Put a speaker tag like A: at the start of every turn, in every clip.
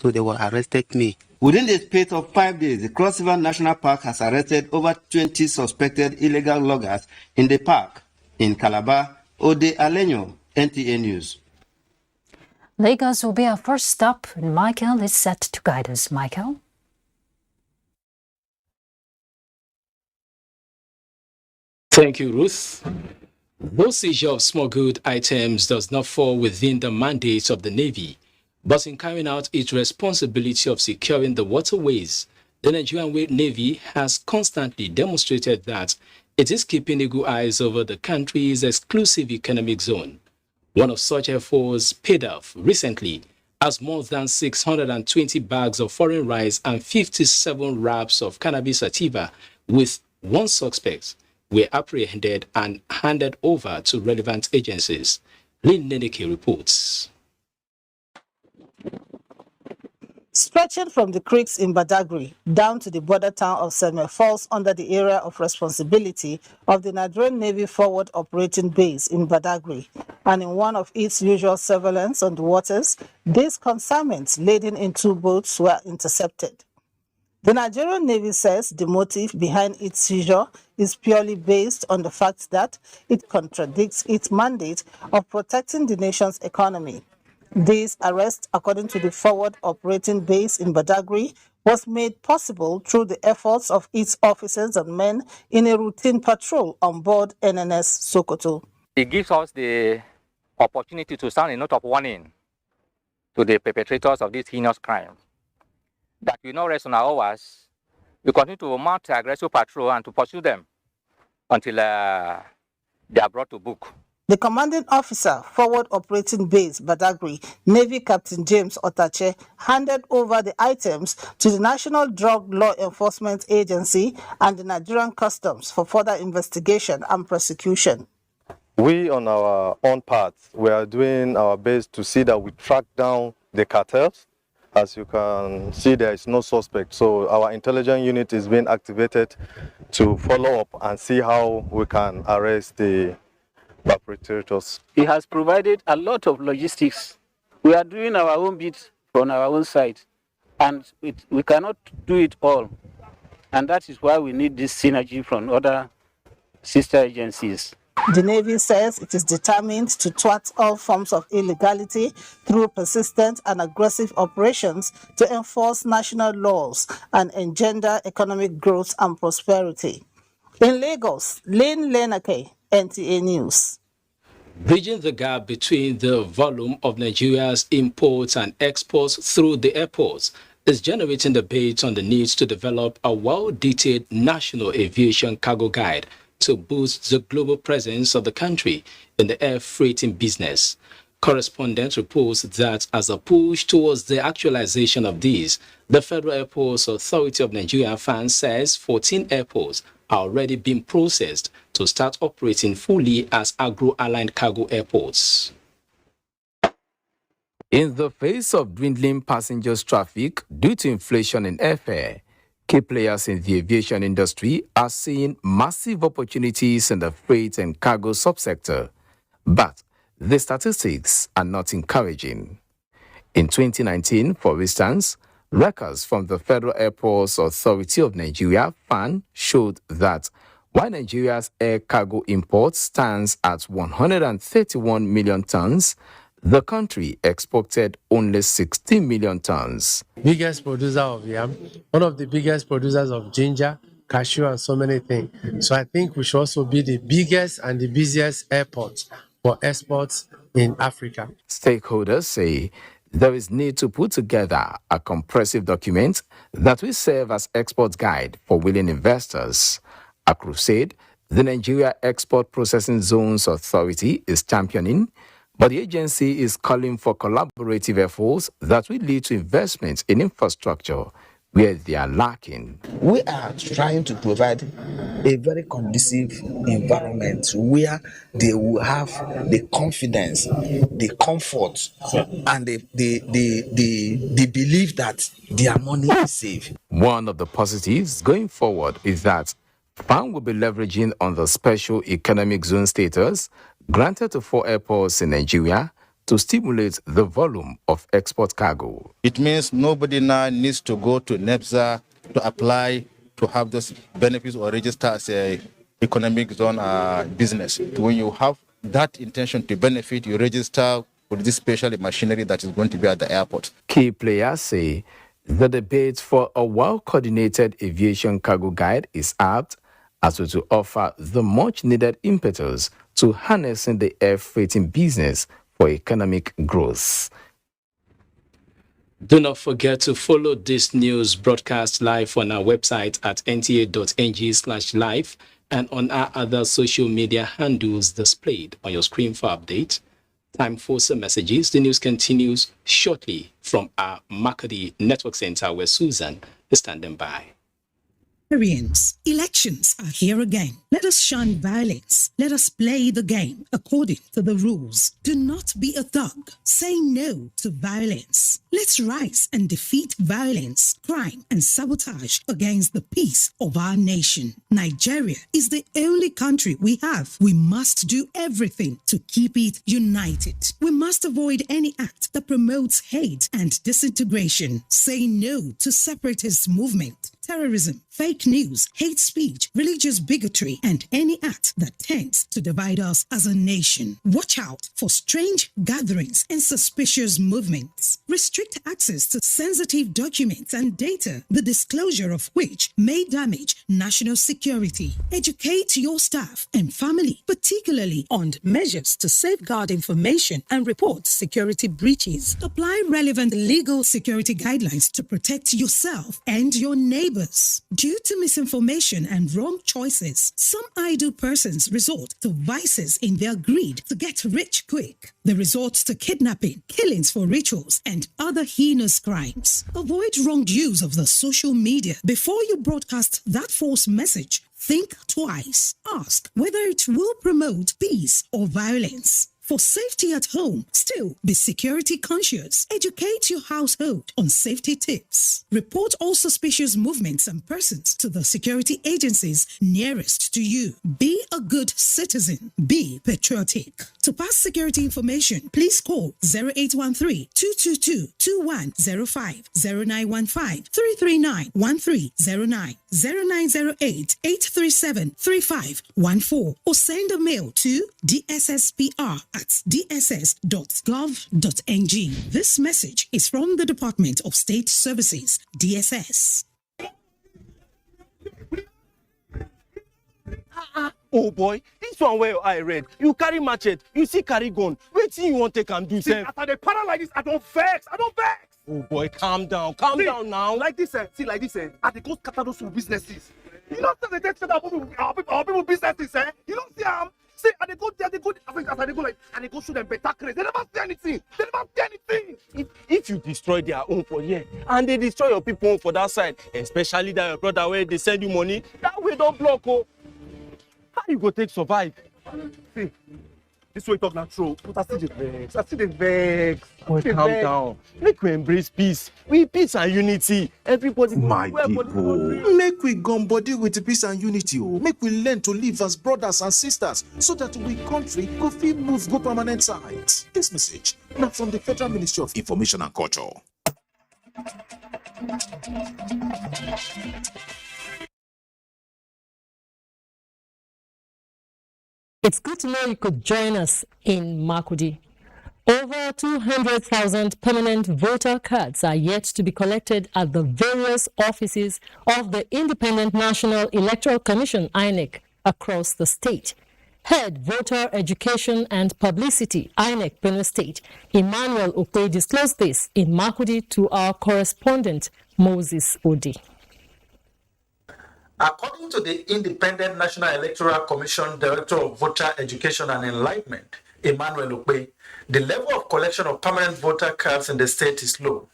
A: So they were arrested me.
B: Within the space of 5 days, the Cross River National Park has arrested over 20 suspected illegal loggers in the park. In Calabar, Ode Alenyo, NTA News.
C: Lagos will be our first stop, and Michael is set to guide us. Michael?
D: Thank you, Ruth. Though seizure of smuggled items does not fall within the mandates of the Navy, but in carrying out its responsibility of securing the waterways, the Nigerian Navy has constantly demonstrated that it is keeping eagle eyes over the country's exclusive economic zone. One of such efforts paid off recently as more than 620 bags of foreign rice and 57 wraps of cannabis sativa with one suspect were apprehended and handed over to relevant agencies. Lynn Neneke reports.
E: Stretching from the creeks in Badagry down to the border town of Seme falls under the area of responsibility of the Nigerian Navy Forward Operating Base in Badagry, and in one of its usual surveillance on the waters, these consignments laden in 2 boats were intercepted. The Nigerian Navy says the motive behind its seizure is purely based on the fact that it contradicts its mandate of protecting the nation's economy. This arrest, according to the Forward Operating Base in Badagry, was made possible through the efforts of its officers and men in a routine patrol on board NNS Sokoto.
F: It gives us the opportunity to sound a note of warning to the perpetrators of this heinous crime, that we not rest on our hours. We continue to mount aggressive patrol and to pursue them until they are brought to book.
E: The commanding officer, Forward Operating Base, Badagry, Navy Captain James Otache, handed over the items to the National Drug Law Enforcement Agency and the Nigerian Customs for further investigation and prosecution.
G: We, on our own part, we are doing our best to see that we track down the cartels. As you can see, there is no suspect. So our intelligence unit is being activated to follow up and see how we can arrest the perpetrators.
H: He has provided a lot of logistics. We are doing our own bit on our own side, and we cannot do it all. And that is why we need this synergy from other sister agencies.
E: The Navy says it is determined to thwart all forms of illegality through persistent and aggressive operations to enforce national laws and engender economic growth and prosperity. In Lagos, Lynn Neneke, NTA News.
D: Bridging the gap between the volume of Nigeria's imports and exports through the airports is generating debate on the need to develop a well-detailed national aviation cargo guide to boost the global presence of the country in the air freighting business. Correspondent reports that as a push towards the actualization of these, the Federal Airports Authority of Nigeria FAN says 14 airports are already being processed to start operating fully as agro-aligned cargo airports.
I: In the face of dwindling passengers traffic due to inflation in airfare, key players in the aviation industry are seeing massive opportunities in the freight and cargo subsector, but the statistics are not encouraging. In 2019, for instance, records from the Federal Airports Authority of Nigeria (FAN) showed that while Nigeria's air cargo import stands at 131 million tons, the country exported only 16 million tons.
J: Biggest producer of yam, one of the biggest producers of ginger, cashew, and so many things. So I think we should also be the biggest and the busiest airport for exports in Africa.
I: Stakeholders say there is need to put together a comprehensive document that will serve as export guide for willing investors. A crusade the Nigeria Export Processing Zones Authority is championing, but the agency is calling for collaborative efforts that will lead to investments in infrastructure where they are lacking.
K: We are trying to provide a very conducive environment where they will have the confidence, the comfort, and the belief that their money is safe.
I: One of the positives going forward is that FAN will be leveraging on the special economic zone status granted to 4 airports in Nigeria to stimulate the volume of export cargo.
A: It means nobody now needs to go to NEPSA to apply to have those benefits or register as a economic zone business. When you have that intention to benefit, you register with this special machinery that is going to be at the airport.
I: Key players say the debate for a well-coordinated aviation cargo guide is apt as well to offer the much-needed impetus to harnessing the air freighting business for economic growth.
D: Do not forget to follow this news broadcast live on our website at nta.ng/live and on our other social media handles displayed on your screen for update. Time for some messages. The news continues shortly from our Makadi Network Center where Susan is standing by.
L: Nigerians, elections are here again. Let us shun violence. Let us play the game according to the rules. Do not be a thug. Say no to violence. Let's rise and defeat violence, crime, and sabotage against the peace of our nation. Nigeria is the only country we have. We must do everything to keep it united. We must avoid any act that promotes hate and disintegration. Say no to separatist movement, terrorism, fake news, hate speech, religious bigotry, and any act that tends to divide us as a nation. Watch out for strange gatherings and suspicious movements. Restrict access to sensitive documents and data, the disclosure of which may damage national security. Educate your staff and family, particularly on measures to safeguard information and report security breaches. Apply relevant legal security guidelines to protect yourself and your neighbors. Due to misinformation and wrong choices, some idle persons resort to vices in their greed to get rich quick. They resort to kidnapping, killings for rituals, and other heinous crimes. Avoid wrong use of the social media. Before you broadcast that false message, think twice. Ask whether it will promote peace or violence. For safety at home, still be security conscious. Educate your household on safety tips. Report all suspicious movements and persons to the security agencies nearest to you. Be a good citizen. Be patriotic. To pass security information, please call 0813-222-2105, 0915-339-1309, 0908-837-3514, or send a mail to dsspr@dss.gov.ng. This message is from the Department of State Services, DSS.
M: Oh boy, this one where I read. You carry machete, you see carry gun. Wetin you want take am do, sef?
N: After the para like this, I don't vex.
M: Oh boy, calm down now.
N: Like this, I dey go scatter those businesses. You know, they take our people businesses, eh? You don't see them. See, and they go there, as I go like, and they go show them better craze. They never see anything.
M: If you destroy their own for here, and they destroy your people own for that side, especially that your brother where they send you money, that way don't block, oh. How you go take survive?
N: See, this way talk not true. But I still the vex.
M: Boy, calm down. Make we embrace peace. We peace and unity. Everybody.
O: My people, make we gum body with peace and unity. Make we learn to live as brothers and sisters, so that we country go fit move go permanent sides. This message now from the Federal Ministry of Information and Culture.
P: It's good to know you could join us in Makudi. Over 200,000 permanent voter cards are yet to be collected at the various offices of the Independent National Electoral Commission, INEC, across the state. Head Voter Education and Publicity, INEC, Benue State, Emmanuel Okwe disclosed this in Makudi to our correspondent, Moses Odi.
Q: According to the Independent National Electoral Commission Director of Voter Education and Enlightenment, Emmanuel Okwe, the level of collection of permanent voter cards in the state is low.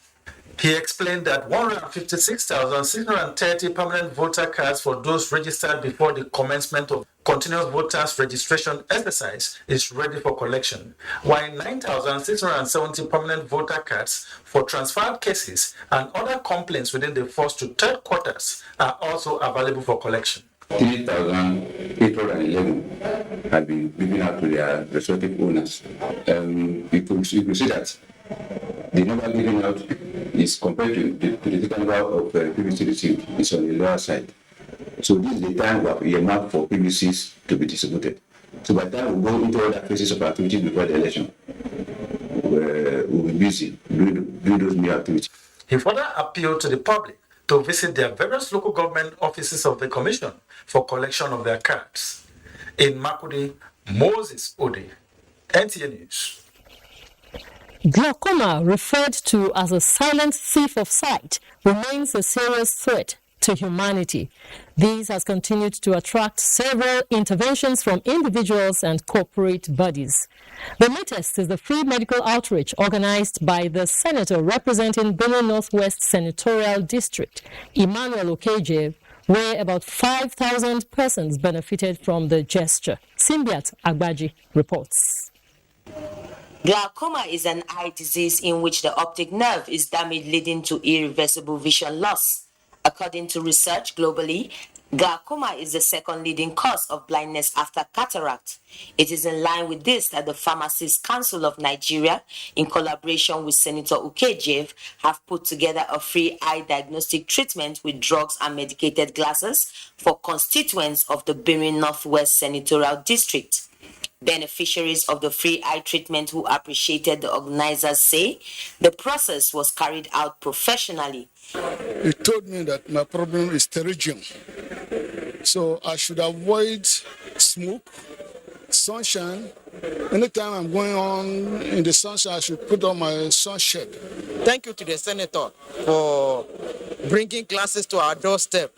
Q: He explained that 156,630 permanent voter cards for those registered before the commencement of continuous voters registration exercise is ready for collection, while 9,670 permanent voter cards for transferred cases and other complaints within the first to third quarters are also available for collection.
R: 3,811 have been given out to their respective owners. You could see that the number given out is compared to the total number of PVC received is on the lower side. So this is the time we have earmarked for PVCs to be distributed. So by the time we go into other phases of activity before the election, we'll be busy doing those new activities.
Q: He further appealed to the public to visit their various local government offices of the Commission for collection of their cards. In Makudi, Moses Ode, NTA News.
P: Glaucoma, referred to as a silent thief of sight, remains a serious threat to humanity. This has continued to attract several interventions from individuals and corporate bodies. The latest is the free medical outreach organized by the senator representing Benue Northwest Senatorial District, Emmanuel Okejev, where about 5,000 persons benefited from the gesture. Simbiat Agbaji reports.
S: Glaucoma is an eye disease in which the optic nerve is damaged, leading to irreversible vision loss. According to research globally, glaucoma is the second leading cause of blindness after cataract. It is in line with this that the Pharmacists Council of Nigeria, in collaboration with Senator Ukejev, have put together a free eye diagnostic treatment with drugs and medicated glasses for constituents of the Benue Northwest Senatorial District. Beneficiaries of the free eye treatment who appreciated the organizers say the process was carried out professionally.
T: He told me that my problem is pterygium, so I should avoid smoke, sunshine. Anytime I'm going on in the sunshine, I should put on my sunshade.
U: Thank you to the senator for bringing glasses to our doorstep.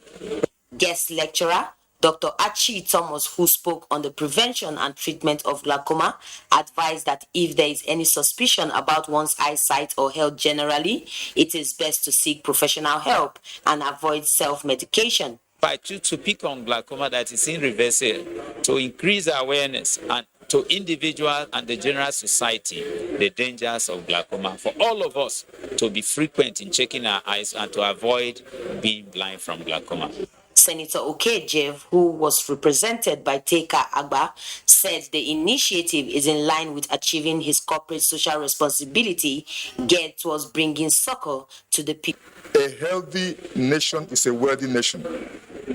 S: Guest lecturer Dr. Achi Thomas, who spoke on the prevention and treatment of glaucoma, advised that if there is any suspicion about one's eyesight or health generally, it is best to seek professional help and avoid self-medication.
V: I choose to pick on glaucoma that is irreversible to increase awareness and to individuals and the general society the dangers of glaucoma, for all of us to be frequent in checking our eyes and to avoid being blind from glaucoma.
S: Senator Okejev, who was represented by Teka Agba, said the initiative is in line with achieving his corporate social responsibility geared towards bringing succor to the people.
W: A healthy nation is a wealthy nation.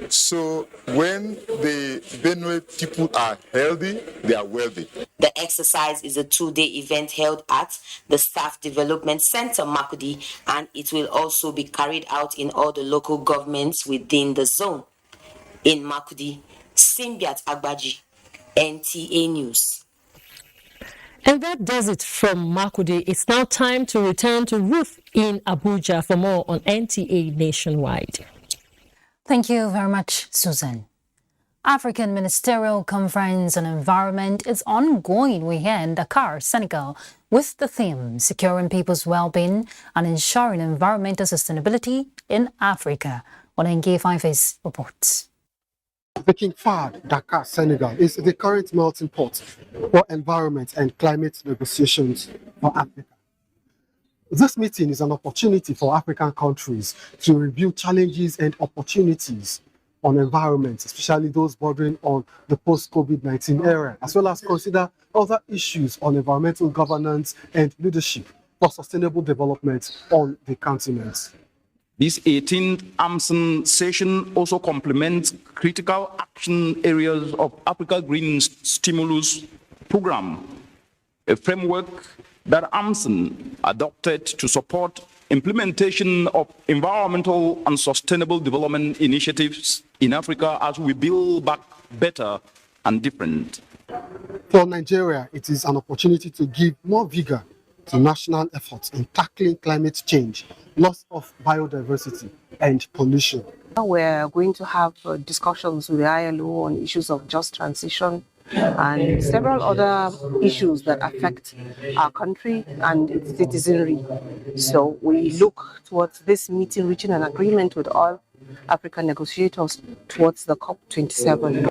W: So when the Benue people are healthy, they are wealthy.
S: The exercise is a two-day event held at the Staff Development Center, Makudi, and it will also be carried out in all the local governments within the zone. In Makudi, Simbiat Agbaji, NTA News.
P: And that does it from Makudi. It's now time to return to Ruth in Abuja for more on NTA Nationwide.
C: Thank you very much, Susan. African Ministerial Conference on Environment is ongoing here in Dakar, Senegal, with the theme Securing People's Well-being and Ensuring Environmental Sustainability in Africa. Onenge Fifes reports.
X: The King Fahd, Dakar, Senegal, is the current melting pot for environment and climate negotiations for Africa. This meeting is an opportunity for African countries to review challenges and opportunities on environment, especially those bordering on the post-COVID-19 era, as well as consider other issues on environmental governance and leadership for sustainable development on the continent.
Y: This 18th AMSN session also complements critical action areas of Africa Green Stimulus Program, a framework that AMSN adopted to support implementation of environmental and sustainable development initiatives in Africa as we build back better and different.
X: For Nigeria, it is an opportunity to give more vigor to national efforts in tackling climate change, loss of biodiversity, and pollution.
Z: We're going to have discussions with the ILO on issues of just transition and several other issues that affect our country and its citizenry. So we look towards this meeting reaching an agreement with all African negotiators towards the COP27.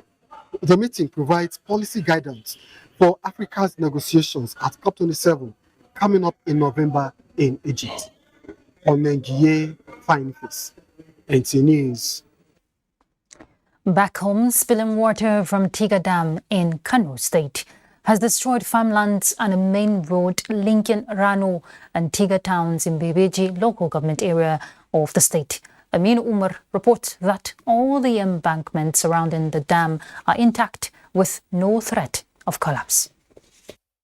X: The meeting provides policy guidance for Africa's negotiations at COP27 coming up in November in Egypt. Onengie Fine Face, NTA News.
C: Back home, spilling water from Tiga Dam in Kano State has destroyed farmlands and a main road linking Rano and Tiga towns in Bebeji local government area of the state. Amin Umar reports that all the embankments surrounding the dam are intact with no threat of collapse.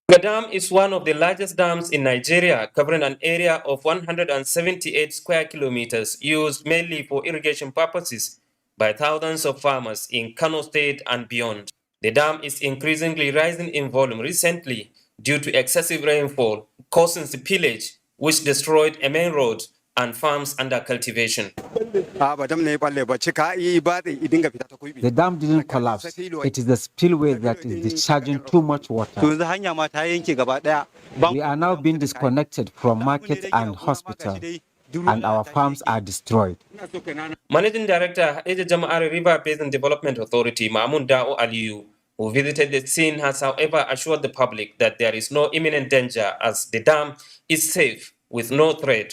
B: The dam is one of the largest dams in Nigeria, covering an area of 178 square kilometers, used mainly for irrigation purposes by thousands of farmers in Kano State and beyond. The dam is increasingly rising in volume recently due to excessive rainfall, causing spillage, which destroyed a main road and farms under cultivation.
E: The dam didn't collapse. It is the spillway that is discharging too much water. We are now being disconnected from market and hospital, and our farms are destroyed.
B: Managing Director, Hadeja Jama'ari River Basin Development Authority, Mahmoud Dao Aliyu, who visited the scene, has however assured the public that there is no imminent danger as the dam is safe with no threat